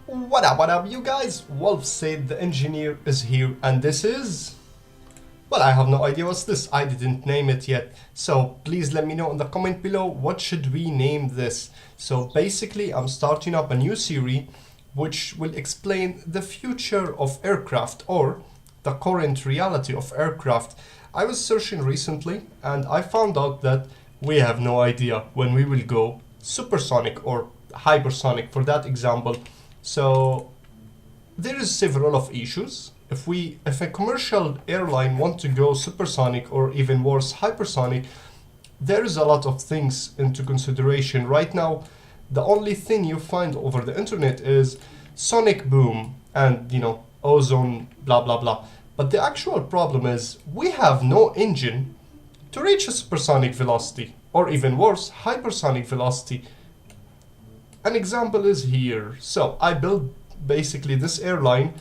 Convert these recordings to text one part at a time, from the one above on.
What up, you guys? WOLVSAid the engineer is here, and this is... Well, I have no idea what's this. I didn't name it yet. So please let me know in the comment below what should we name this. So basically, I'm starting up a new series which will explain the future of aircraft or the current reality of aircraft. I was searching recently and I found out that we have no idea when we will go supersonic or hypersonic for that example. So there is several of issues. If a commercial airline want to go supersonic or even worse hypersonic, there is a lot of things into consideration. Right now, the only thing you find over the internet is sonic boom and ozone blah blah blah. But the actual problem is we have no engine to reach a supersonic velocity or even worse hypersonic velocity. An example is here. So I built basically this airline,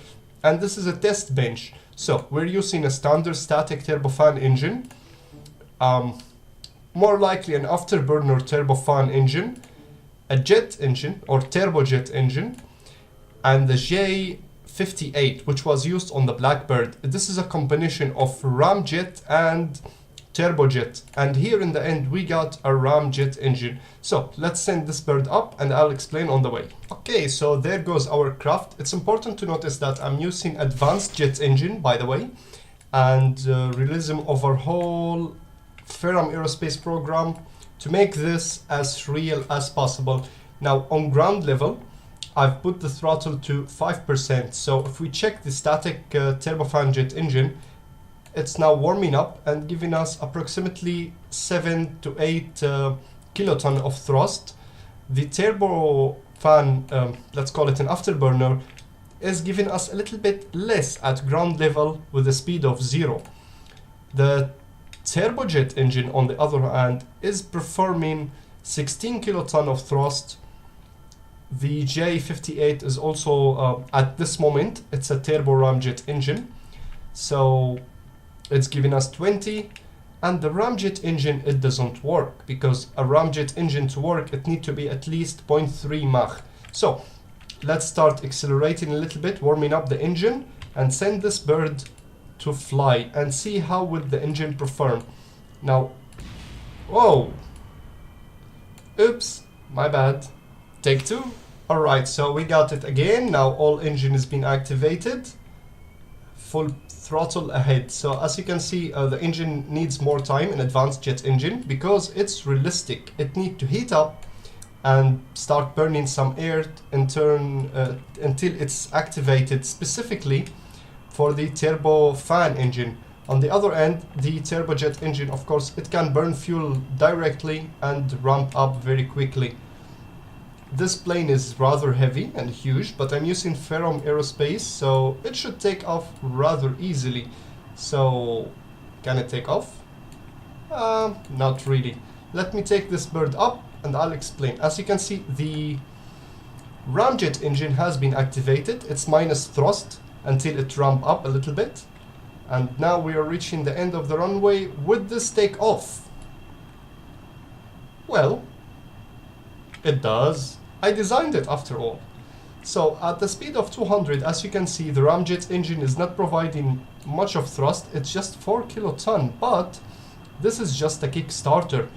and this is a test bench. So we're using a standard static turbofan engine, more likely an afterburner turbofan engine, a jet engine or turbojet engine, and the J58, which was used on the Blackbird. This is a combination of ramjet and turbojet, and here in the end we got a ramjet engine. So let's send this bird up and I'll explain on the way. Okay, so there goes our craft. It's important to notice that I'm using advanced jet engine, by the way, and realism overhaul Ferrum Aerospace program to make this as real as possible. Now on ground level I've put the throttle to 5%, so if we check the static turbofan jet engine, it's now warming up and giving us approximately 7 to 8 kiloton of thrust. The turbofan, let's call it an afterburner, is giving us a little bit less at ground level with a speed of 0. The turbojet engine, on the other hand, is performing 16 kiloton of thrust. The J58 is also, at this moment, it's a turbo ramjet engine. So it's giving us 20, and the ramjet engine, it doesn't work because a ramjet engine to work it need to be at least 0.3 Mach. So let's start accelerating a little bit, warming up the engine, and send this bird to fly and see how would the engine perform. Now, whoa, oops, my bad, take two. All right, so we got it again. Now all engine is being activated, full throttle ahead. So as you can see, the engine needs more time, an advanced jet engine, because it's realistic. It needs to heat up and start burning some air in turn until it's activated specifically for the turbofan engine. On the other end, the turbojet engine, of course, it can burn fuel directly and ramp up very quickly. This plane is rather heavy and huge, but I'm using Ferrum Aerospace, so it should take off rather easily. So, can it take off? Not really. Let me take this bird up and I'll explain. As you can see, the ramjet engine has been activated. It's minus thrust until it ramp up a little bit. And now we are reaching the end of the runway. Would this take off? Well, it does. I designed it after all. So at the speed of 200, as you can see, the ramjet engine is not providing much of thrust. It's just 4 kiloton, but this is just a Kickstarter.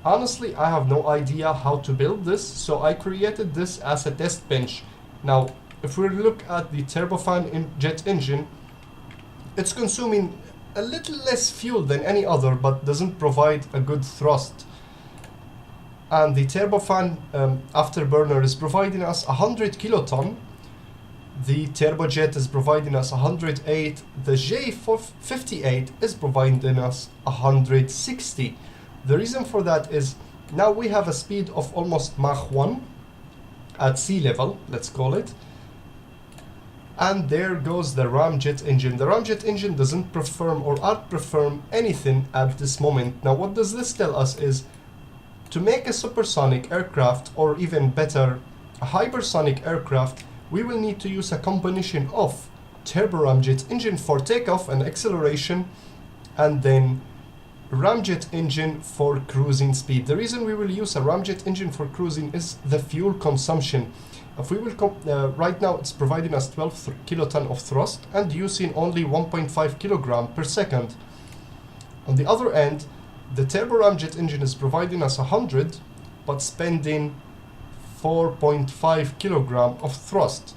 Honestly, I have no idea how to build this, so I created this as a test bench. Now, if we look at the turbofan jet engine, it's consuming a little less fuel than any other, but doesn't provide a good thrust. And the turbofan afterburner is providing us 100 kiloton. The turbojet is providing us 108. The J58 is providing us 160. The reason for that is now we have a speed of almost Mach 1 at sea level, let's call it. And there goes the ramjet engine. The ramjet engine doesn't perform or outperform anything at this moment. Now what does this tell us is, to make a supersonic aircraft, or even better, a hypersonic aircraft, we will need to use a combination of turbo ramjet engine for takeoff and acceleration, and then ramjet engine for cruising speed. The reason we will use a ramjet engine for cruising is the fuel consumption. If we will right now it's providing us 12 kiloton of thrust and using only 1.5 kilogram per second. On the other end, the turbo ramjet engine is providing us 100 but spending 4.5 kilogram of thrust.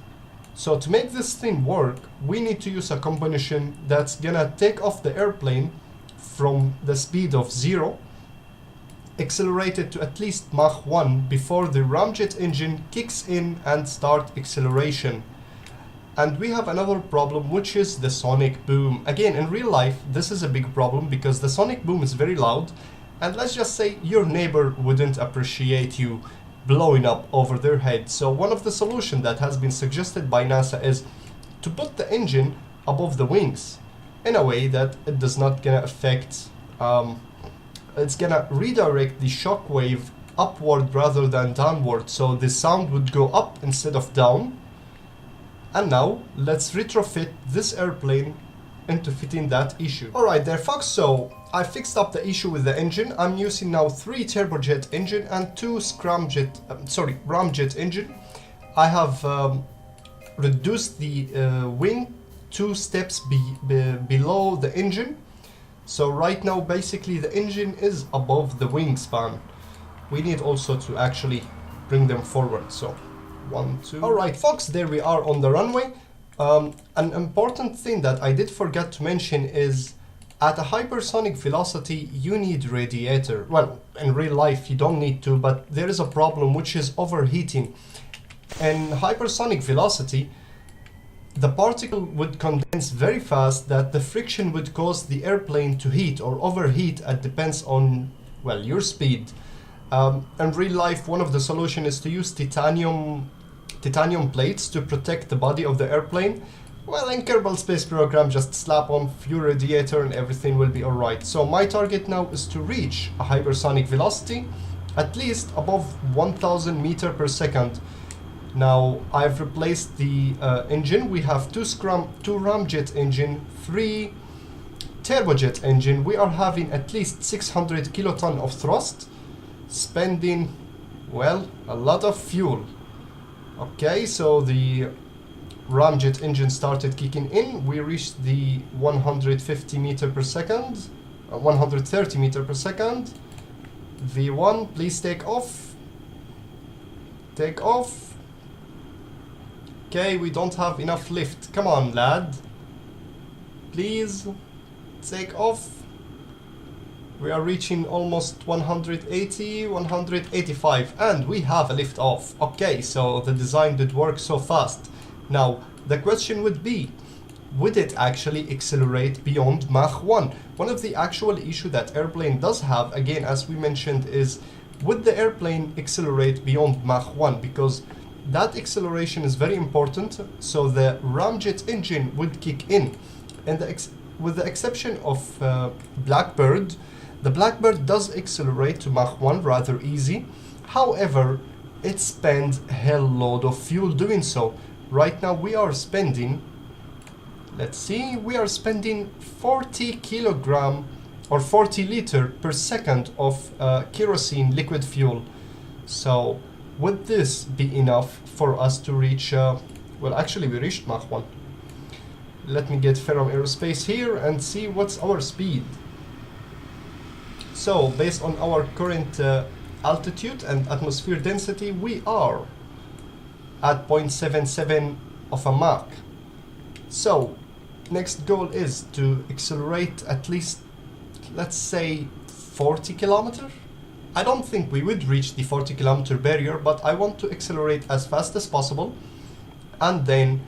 So to make this thing work, we need to use a combination that's gonna take off the airplane from the speed of 0, accelerate it to at least Mach 1 before the ramjet engine kicks in and start acceleration. And we have another problem, which is the sonic boom. Again, in real life, this is a big problem because the sonic boom is very loud, and let's just say your neighbor wouldn't appreciate you blowing up over their head. So one of the solutions that has been suggested by NASA is to put the engine above the wings in a way that it does not gonna affect, it's gonna redirect the shock wave upward rather than downward, so the sound would go up instead of down. And now let's retrofit this airplane into fitting that issue. Alright there folks, so I fixed up the issue with the engine. I'm using now 3 turbojet engine and 2 ramjet engine. I have reduced the wing 2 steps below the engine. So right now basically the engine is above the wingspan. We need also to actually bring them forward. So 1, 2. Alright folks, there we are on the runway. An important thing that I did forget to mention is at a hypersonic velocity you need radiator. Well, in real life you don't need to, but there is a problem which is overheating. In hypersonic velocity, the particle would condense very fast that the friction would cause the airplane to heat or overheat. It depends on, well, your speed. In real life, one of the solutions is to use titanium plates to protect the body of the airplane. Well, in Kerbal Space Program, just slap on fuel radiator and everything will be alright. So my target now is to reach a hypersonic velocity at least above 1000 meters per second. Now I've replaced the engine. We have 2 ramjet engine, 3 turbojet engine. We are having at least 600 kiloton of thrust, spending, well, a lot of fuel. Okay, so the ramjet engine started kicking in. We reached the 150 meters per second, 130 meters per second. V1, please take off. Take off. Okay, we don't have enough lift. Come on, lad. Please take off. We are reaching almost 180, 185, and we have a lift off. Okay, so the design did work so fast. Now, the question would be, would it actually accelerate beyond Mach 1? One of the actual issue that airplane does have, again, as we mentioned, is would the airplane accelerate beyond Mach 1? Because that acceleration is very important, so the ramjet engine would kick in. And with the exception of Blackbird, the Blackbird does accelerate to Mach 1 rather easy. However, it spends a hell load of fuel doing so. Right now we are spending, let's see, we are spending 40 kilogram or 40 liter per second of kerosene liquid fuel. So would this be enough for us to reach, well, actually we reached Mach 1. Let me get Ferrum Aerospace here and see what's our speed. So based on our current altitude and atmosphere density, we are at 0.77 of a Mach. So next goal is to accelerate at least, let's say, 40 kilometers. I don't think we would reach the 40 kilometer barrier, but I want to accelerate as fast as possible, and then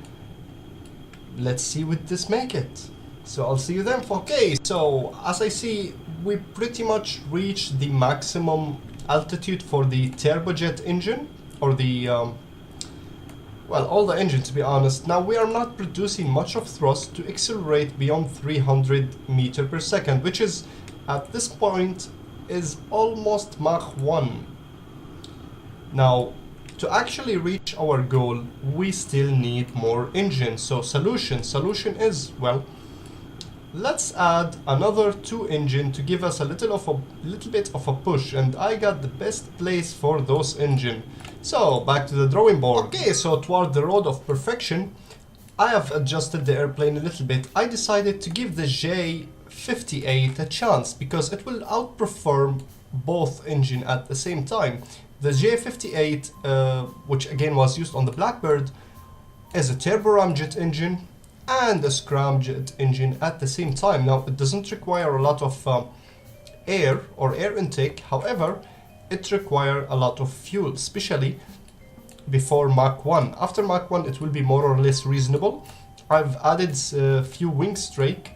let's see would this make it. So I'll see you then. Okay, so as I see, we pretty much reached the maximum altitude for the turbojet engine, or the well, all the engines, to be honest. Now we are not producing much of thrust to accelerate beyond 300 meters per second, which is at this point is almost Mach 1. Now to actually reach our goal, we still need more engines. So solution is, well, let's add another 2 engine to give us a little bit of a push, and I got the best place for those engine. So back to the drawing board. Okay, so toward the road of perfection, I have adjusted the airplane a little bit. I decided to give the J58 a chance because it will outperform both engine at the same time. The J58, which again was used on the Blackbird, is a turbo ramjet engine and a scramjet engine at the same time. Now it doesn't require a lot of air or air intake, however it requires a lot of fuel, especially before Mach 1. After Mach 1 it will be more or less reasonable. I've added a few wing strake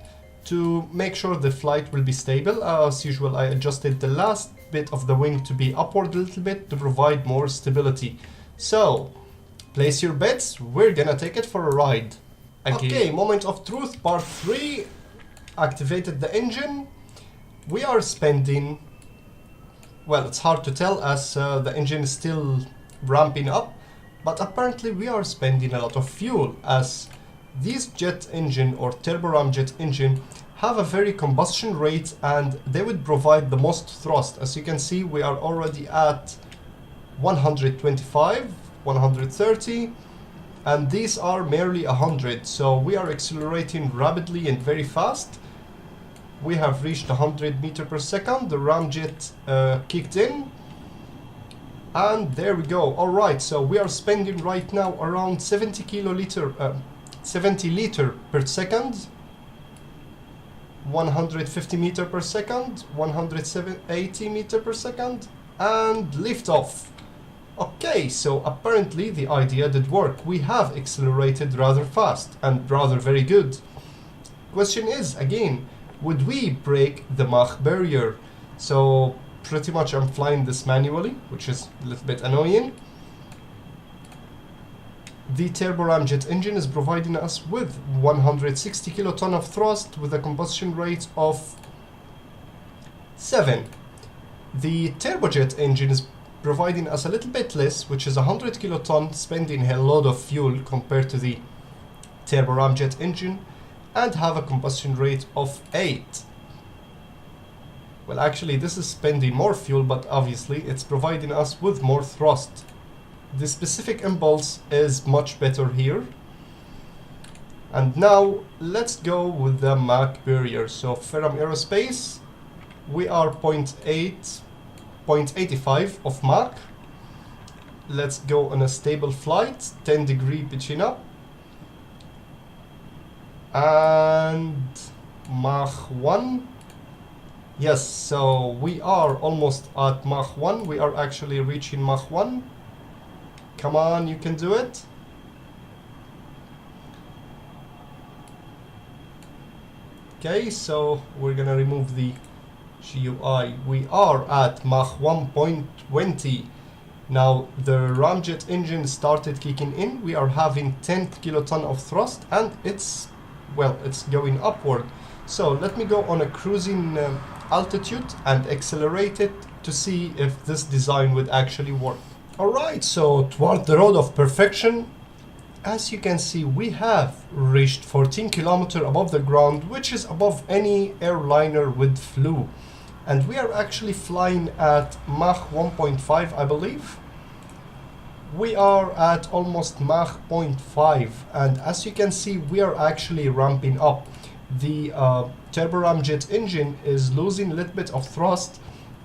to make sure the flight will be stable. As usual, I adjusted the last bit of the wing to be upward a little bit to provide more stability. So place your bets, we're gonna take it for a ride. Okay, moment of truth, part 3. Activated the engine. We are spending, well, it's hard to tell as the engine is still ramping up, but apparently we are spending a lot of fuel as these jet engine or turbo ramjet engine have a very combustion rate and they would provide the most thrust. As you can see, we are already at 125, 130, and these are merely 100, so we are accelerating rapidly and very fast. We have reached 100 meters per second. The ramjet kicked in, and there we go. All right, so we are spending right now around 70 liter per second, 150 meters per second, 180 meters per second, and liftoff. Okay, so apparently the idea did work. We have accelerated rather fast and rather very good. Question is, again, would we break the Mach barrier? So pretty much I'm flying this manually, which is a little bit annoying. The turbo ramjet engine is providing us with 160 kiloton of thrust with a combustion rate of 7. The turbojet engine is providing us a little bit less, which is 100 kiloton, spending a lot of fuel compared to the turbo ramjet engine, and have a combustion rate of 8. Well, actually this is spending more fuel, but obviously it's providing us with more thrust. The specific impulse is much better here. And now let's go with the Mach barrier. So Ferrum Aerospace, we are 0.85 of Mach. Let's go on a stable flight, 10-degree pitching up. And Mach 1. Yes, so we are almost at Mach 1. We are actually reaching Mach 1. Come on, you can do it. Okay, so we're gonna remove the GUI. We are at Mach 1.20. Now the ramjet engine started kicking in. We are having 10 kiloton of thrust and it's going upward. So let me go on a cruising altitude and accelerate it to see if this design would actually work. Alright, so toward the road of perfection, as you can see, we have reached 14 kilometers above the ground, which is above any airliner with flew. And we are actually flying at Mach 1.5, I believe. We are at almost Mach 0.5, and as you can see, we are actually ramping up. The turbo ramjet engine is losing a little bit of thrust,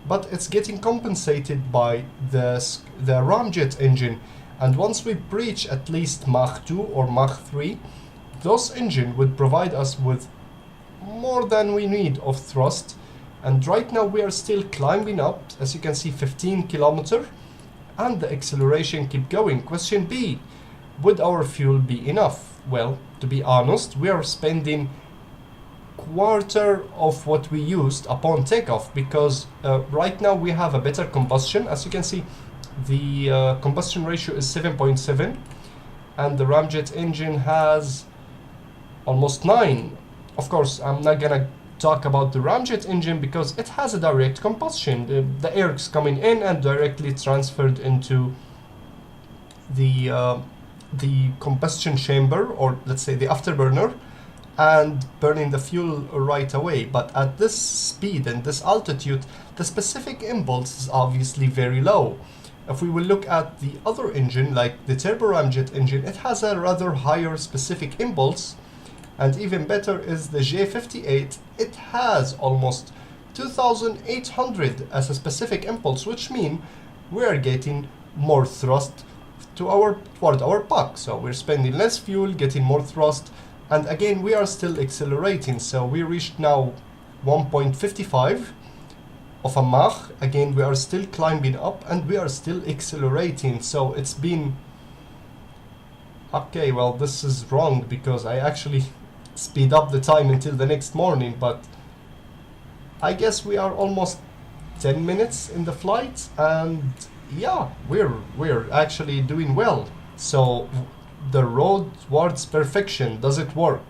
but it's getting compensated by the ramjet engine. And once we reach at least Mach 2 or Mach 3, those engine would provide us with more than we need of thrust. And right now we are still climbing up, as you can see, 15 kilometers, and the acceleration keep going. Question B, would our fuel be enough? Well, to be honest, we are spending quarter of what we used upon takeoff, because right now we have a better combustion. As you can see, the combustion ratio is 7.7 and the ramjet engine has almost 9. Of course, I'm not gonna talk about the ramjet engine because it has a direct combustion. The air is coming in and directly transferred into the combustion chamber, or let's say the afterburner, and burning the fuel right away. But at this speed and this altitude, the specific impulse is obviously very low. If we will look at the other engine, like the turbo ramjet engine, it has a rather higher specific impulse, and even better is the J58. It has almost 2800 as a specific impulse, which means we are getting more thrust toward our puck. So we're spending less fuel, getting more thrust, and again we are still accelerating. So we reached now 1.55 of a Mach. Again, we are still climbing up and we are still accelerating. So it's been okay. Well, this is wrong because I actually speed up the time until the next morning, but I guess we are almost 10 minutes in the flight, and yeah, we're actually doing well. So the road towards perfection, does it work?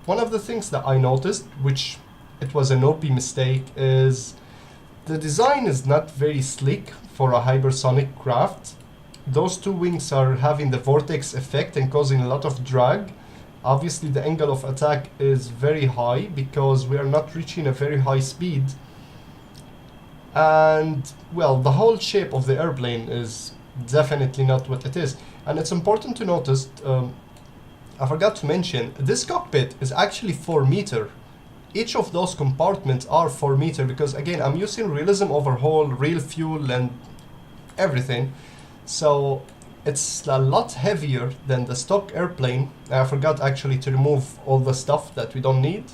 One of the things that I noticed, which it was an OP mistake, is the design is not very sleek for a hypersonic craft. Those two wings are having the vortex effect and causing a lot of drag. Obviously the angle of attack is very high because we are not reaching a very high speed. And well, the whole shape of the airplane is definitely not what it is. And it's important to notice, I forgot to mention, this cockpit is actually 4 meter. Each of those compartments are 4 meter because again, I'm using realism overhaul, real fuel and everything. So it's a lot heavier than the stock airplane. I forgot actually to remove all the stuff that we don't need.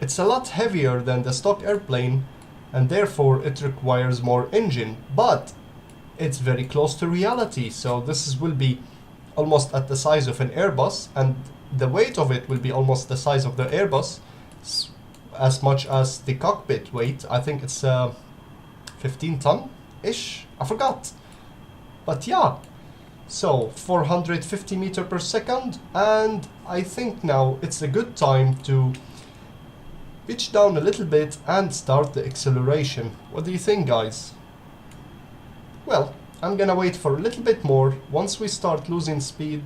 It's a lot heavier than the stock airplane, and therefore it requires more engine, but it's very close to reality. So this will be almost at the size of an Airbus, and the weight of it will be almost the size of the Airbus, as much as the cockpit weight. I think it's 15 ton-ish, I forgot. But yeah, so 450 meter per second, and I think now it's a good time to pitch down a little bit and start the acceleration. What do you think, guys? Well, I'm gonna wait for a little bit more. Once we start losing speed,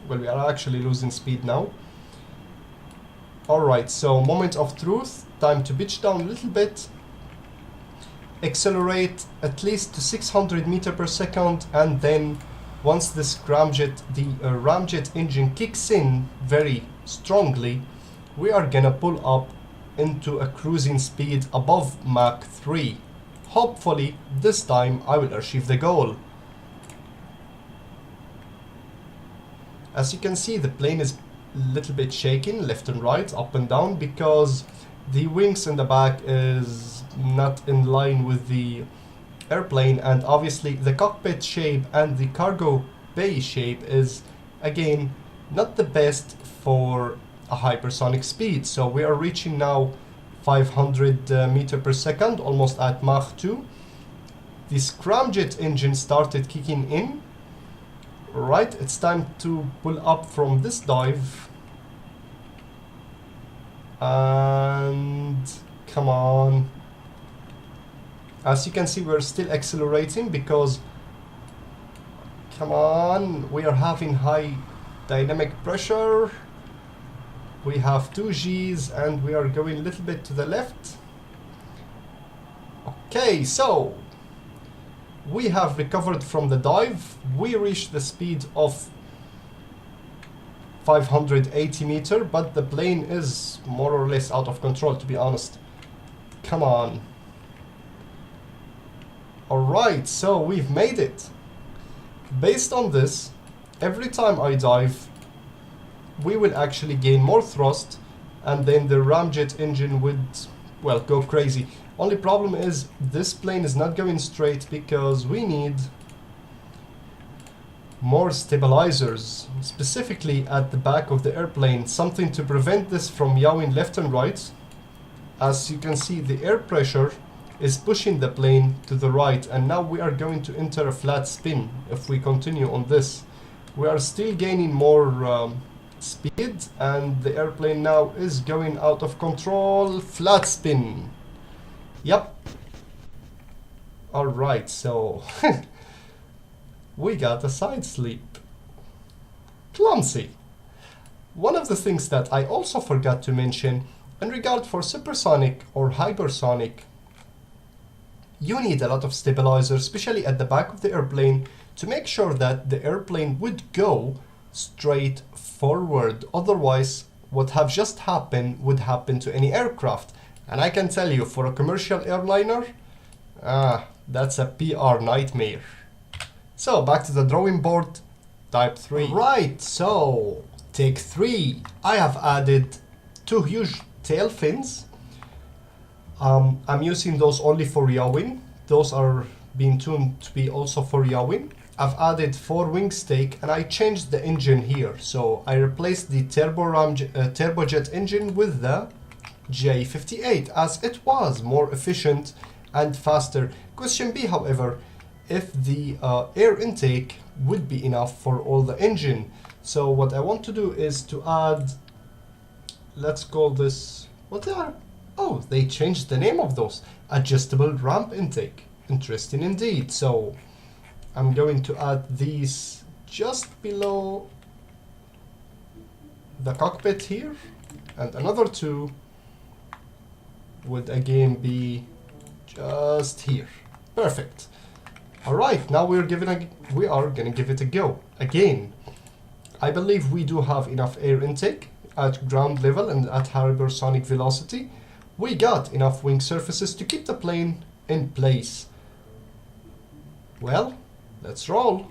well, we are actually losing speed now. Alright, so moment of truth, time to pitch down a little bit, accelerate at least to 600 meter per second, and then once this ramjet, the ramjet engine kicks in very strongly, we are gonna pull up into a cruising speed above Mach 3. Hopefully this time I will achieve the goal. As you can see, the plane is a little bit shaking left and right, up and down, because the wings in the back is not in line with the airplane, and obviously the cockpit shape and the cargo bay shape is again not the best for a hypersonic speed. So we are reaching now 500 meter per second, almost at Mach 2. The scramjet engine started kicking in. Right, it's time to pull up from this dive. And come on. As you can see, we're still accelerating because, come on, we are having high dynamic pressure. We have 2 Gs and we are going a little bit to the left. Okay, so we have recovered from the dive. We reached the speed of 580 meter, but the plane is more or less out of control, to be honest. Come on. Alright, so we've made it. Based on this, every time I dive, we will actually gain more thrust, and then the ramjet engine would, well, go crazy. Only problem is this plane is not going straight because we need more stabilizers, specifically at the back of the airplane, something to prevent this from yawing left and right. As you can see, the air pressure is pushing the plane to the right, and now we are going to enter a flat spin. If we continue on this, we are still gaining more speed, and the airplane now is going out of control. Flat spin. Yep. Alright, so we got a side sleep. Clumsy. one of the things that I also forgot to mention in regard for supersonic or hypersonic, you need a lot of stabilizer, especially at the back of the airplane, to make sure that the airplane would go straight forward. Otherwise, what have just happened would happen to any aircraft. And I can tell you, for a commercial airliner, that's a PR nightmare. So back to the drawing board, type 3. Right, so take 3. I have added 2 huge tail fins. I'm using those only for yawing. Those are being tuned to be also for yawing. I've added 4 wing stake and I changed the engine here. So I replaced the turbojet engine with the J58 as it was more efficient and faster. Question B, however, if the air intake would be enough for all the engine. So what I want to do is to add, let's call this, what they are? Oh, they changed the name of those. Adjustable ramp intake. Interesting indeed. So I'm going to add these just below the cockpit here, and another 2 would again be just here. Perfect. All right, now we are gonna give it a go again. I believe we do have enough air intake at ground level and at hypersonic velocity. We got enough wing surfaces to keep the plane in place. Well, let's roll.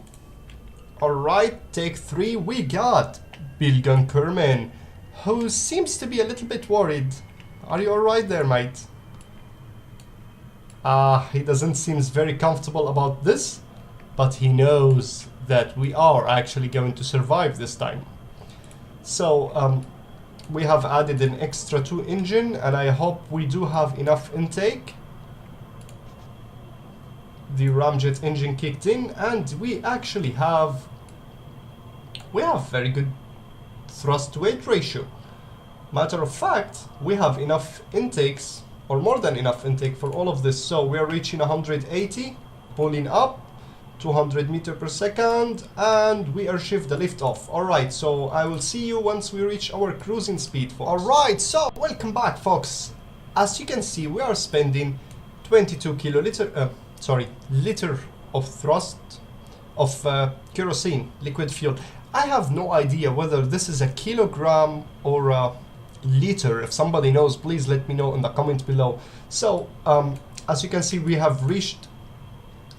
All right, take 3. We got Bilgan Kerman, who seems to be a little bit worried. Are you all right there, mate? He doesn't seem very comfortable about this, but he knows that we are actually going to survive this time. So we have added an extra 2 engine, and I hope we do have enough intake. The ramjet engine kicked in, and we actually have very good thrust to weight ratio. Matter of fact, we have enough intakes, or more than enough intake for all of this. So we are reaching 180, pulling up 200 meters per second, and we are shift the lift off. All right, so I will see you once we reach our cruising speed, folks. All right, so welcome back, folks. As you can see, we are spending 22 liter of thrust of kerosene, liquid fuel. I have no idea whether this is a kilogram or a liter. If somebody knows, please let me know in the comment below. So as you can see, we have reached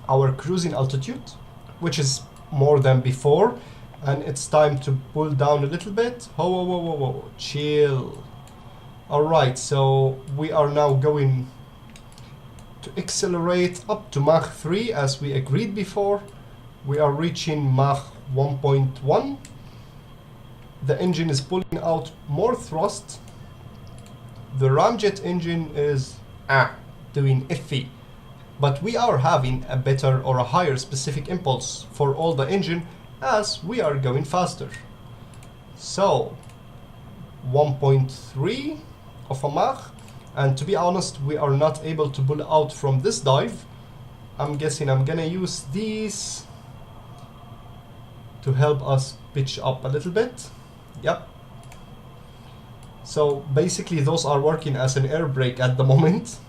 our cruising altitude, which is more than before, and it's time to pull down a little bit. Whoa, chill. All right, so we are now going to accelerate up to Mach 3 as we agreed before. We are reaching Mach 1.1. The engine is pulling out more thrust. The ramjet engine is doing iffy, but we are having a better or a higher specific impulse for all the engine as we are going faster. So 1.3 of a Mach, and to be honest, we are not able to pull out from this dive. I'm guessing I'm gonna use these to help us pitch up a little bit. Yep. So basically those are working as an air brake at the moment.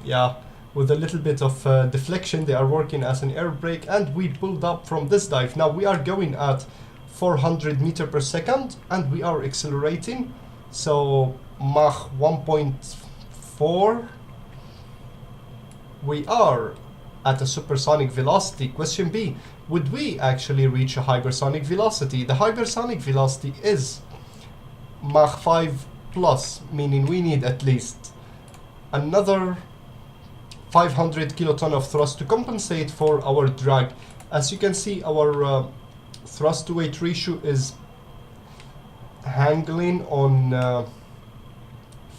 Yeah, with a little bit of deflection, they are working as an air brake, and we pulled up from this dive. Now we are going at 400 meters per second, and we are accelerating. So Mach 1.4. We are at a supersonic velocity. Question B, would we actually reach a hypersonic velocity? The hypersonic velocity is Mach 5 plus, meaning we need at least another 500 kiloton of thrust to compensate for our drag. As you can see, our thrust to weight ratio is hangling on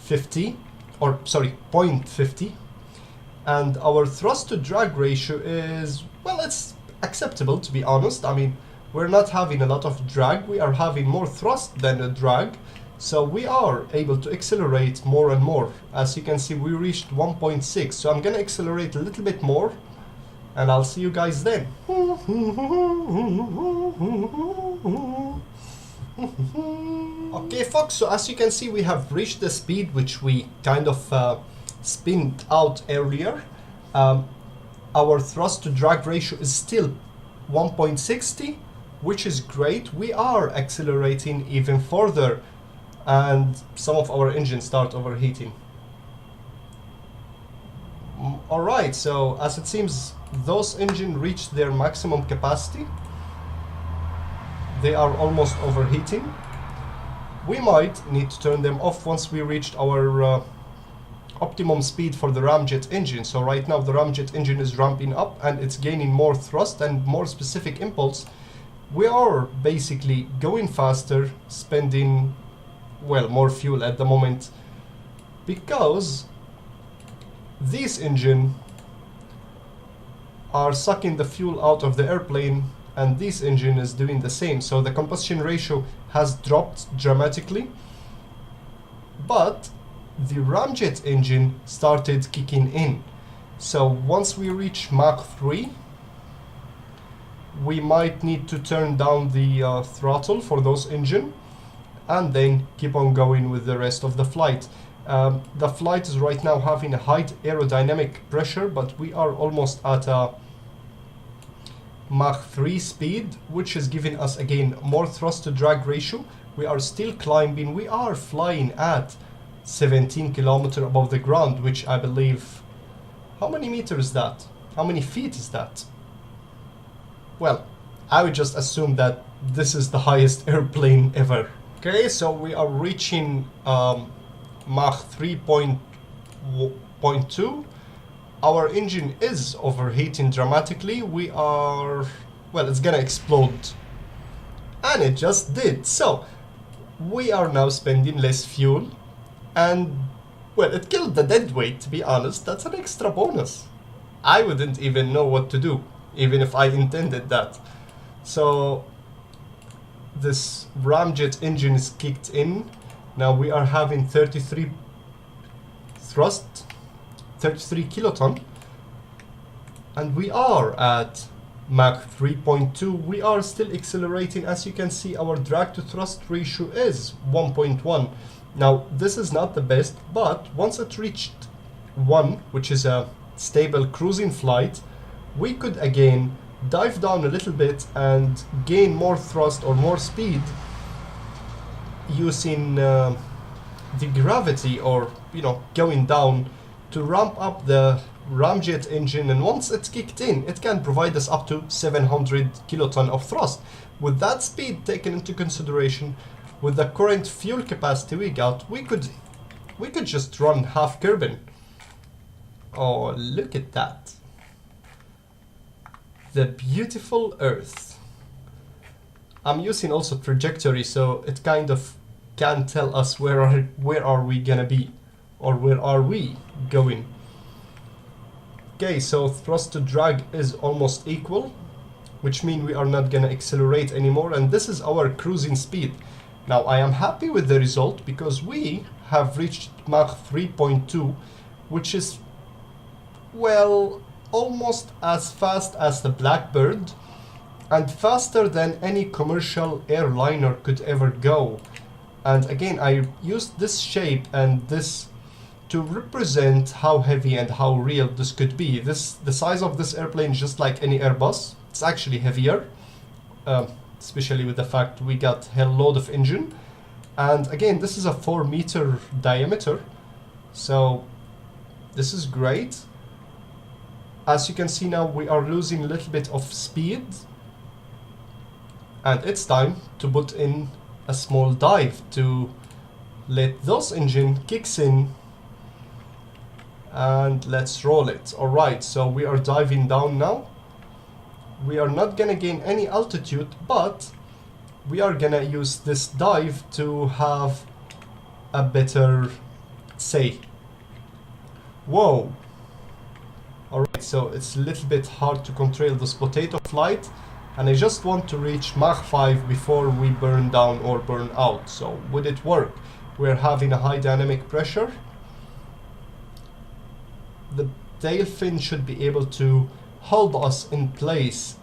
0.50, and our thrust to drag ratio is, well, it's acceptable, to be honest. I mean, we're not having a lot of drag, we are having more thrust than a drag, so we are able to accelerate more and more. As you can see, we reached 1.6, so I'm gonna accelerate a little bit more, and I'll see you guys then. Okay folks, so as you can see we have reached the speed which we kind of spinned out earlier. Our thrust to drag ratio is still 1.60, which is great. We are accelerating even further and some of our engines start overheating. Alright, so as it seems those engines reached their maximum capacity. They are almost overheating. We might need to turn them off once we reached our optimum speed for the ramjet engine. So right now the ramjet engine is ramping up and it's gaining more thrust and more specific impulse. We are basically going faster, spending, well, more fuel at the moment, because these engines are sucking the fuel out of the airplane and this engine is doing the same. So the combustion ratio has dropped dramatically, but the ramjet engine started kicking in. So once we reach Mach 3, we might need to turn down the throttle for those engines and then keep on going with the rest of the flight. The flight is right now having a high aerodynamic pressure, but we are almost at a Mach 3 speed, which is giving us again more thrust to drag ratio. We are still climbing. We are flying at 17 kilometers above the ground, which I believe, how many meters is that? How many feet is that? Well, I would just assume that this is the highest airplane ever. Okay, so we are reaching Mach 3.2. Our engine is overheating dramatically. We are, well, it's gonna explode. And it just did. So we are now spending less fuel. And, well, it killed the dead weight, to be honest. That's an extra bonus. I wouldn't even know what to do, even if I intended that. So this ramjet engine is kicked in. Now we are having 33 thrust, 33 kiloton, and we are at Mach 3.2. We are still accelerating. As you can see, our drag to thrust ratio is 1.1. Now this is not the best, but once it reached 1, which is a stable cruising flight, we could again dive down a little bit and gain more thrust or more speed using the gravity, or going down to ramp up the ramjet engine. And once it's kicked in, it can provide us up to 700 kiloton of thrust. With that speed taken into consideration, with the current fuel capacity we got, we could just run half Kerbin. Oh, look at that. The beautiful Earth. I'm using also trajectory, so it kind of can tell us where are we gonna be, or where are we going. Okay, so thrust to drag is almost equal, which means we are not gonna accelerate anymore, and this is our cruising speed. Now I am happy with the result because we have reached Mach 3.2, which is, well, almost as fast as the Blackbird and faster than any commercial airliner could ever go. And again, I used this shape and this to represent how heavy and how real this could be. The size of this airplane is just like any Airbus. It's actually heavier. Especially with the fact we got hell load of engine. And again, this is a 4-meter diameter, so this is great. As you can see now, we are losing a little bit of speed, and it's time to put in a small dive to let those engine kicks in, and let's roll it. Alright, so we are diving down now. We are not gonna gain any altitude, but we are gonna use this dive to have a better say. Whoa! Alright, so it's a little bit hard to control this potato flight, and I just want to reach Mach 5 before we burn down or burn out. So would it work? We're having a high dynamic pressure. The tail fin should be able to hold us in place.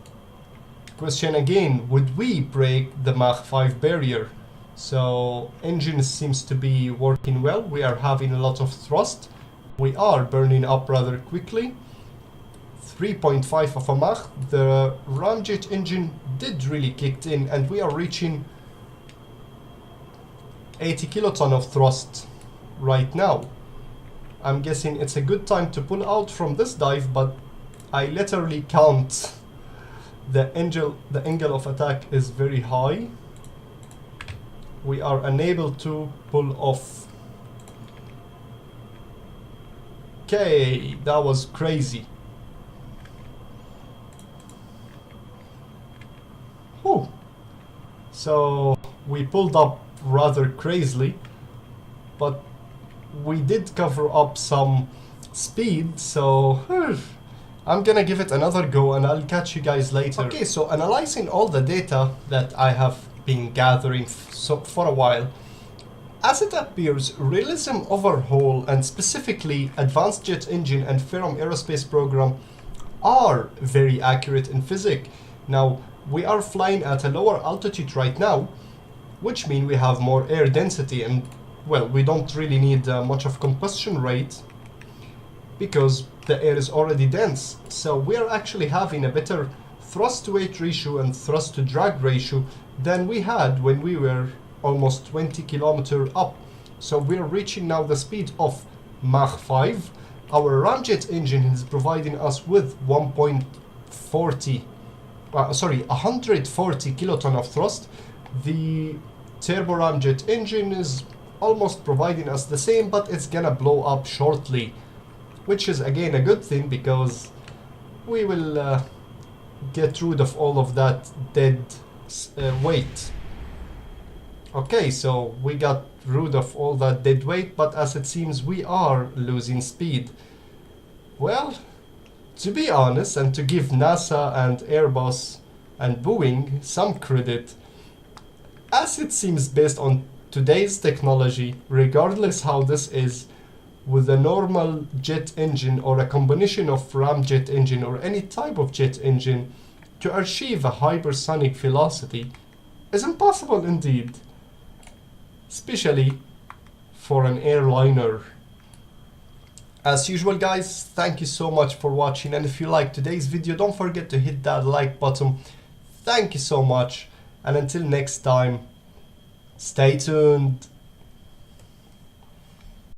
Question again, would we break the Mach 5 barrier? So engine seems to be working well. We are having a lot of thrust. We are burning up rather quickly. 3.5 of a Mach. The ramjet engine did really kicked in, and we are reaching 80 kiloton of thrust right now. I'm guessing it's a good time to pull out from this dive, but I literally count the angle of attack is very high. We are unable to pull off. Okay, that was crazy. Whew. So we pulled up rather crazily, but we did cover up some speed, so I'm gonna give it another go and I'll catch you guys later. Okay, so analyzing all the data that I have been gathering for a while, as it appears, realism overhaul and specifically advanced jet engine and Ferrum aerospace program are very accurate in physics. Now we are flying at a lower altitude right now, which means we have more air density, and well, we don't really need much of combustion rate because the air is already dense. So we are actually having a better thrust to weight ratio and thrust to drag ratio than we had when we were almost 20 kilometers up. So we're reaching now the speed of Mach 5. Our ramjet engine is providing us with 140 kiloton of thrust. The turbo ramjet engine is almost providing us the same, but it's gonna blow up shortly, which is again a good thing because we will get rid of all of that dead weight. Okay, so we got rid of all that dead weight, but as it seems we are losing speed. Well, to be honest, and to give NASA and Airbus and Boeing some credit, as it seems based on today's technology, regardless how this is, with a normal jet engine or a combination of ramjet engine or any type of jet engine, to achieve a hypersonic velocity is impossible indeed, especially for an airliner. As usual guys, thank you so much for watching, and if you liked today's video, don't forget to hit that like button. Thank you so much, and until next time, stay tuned.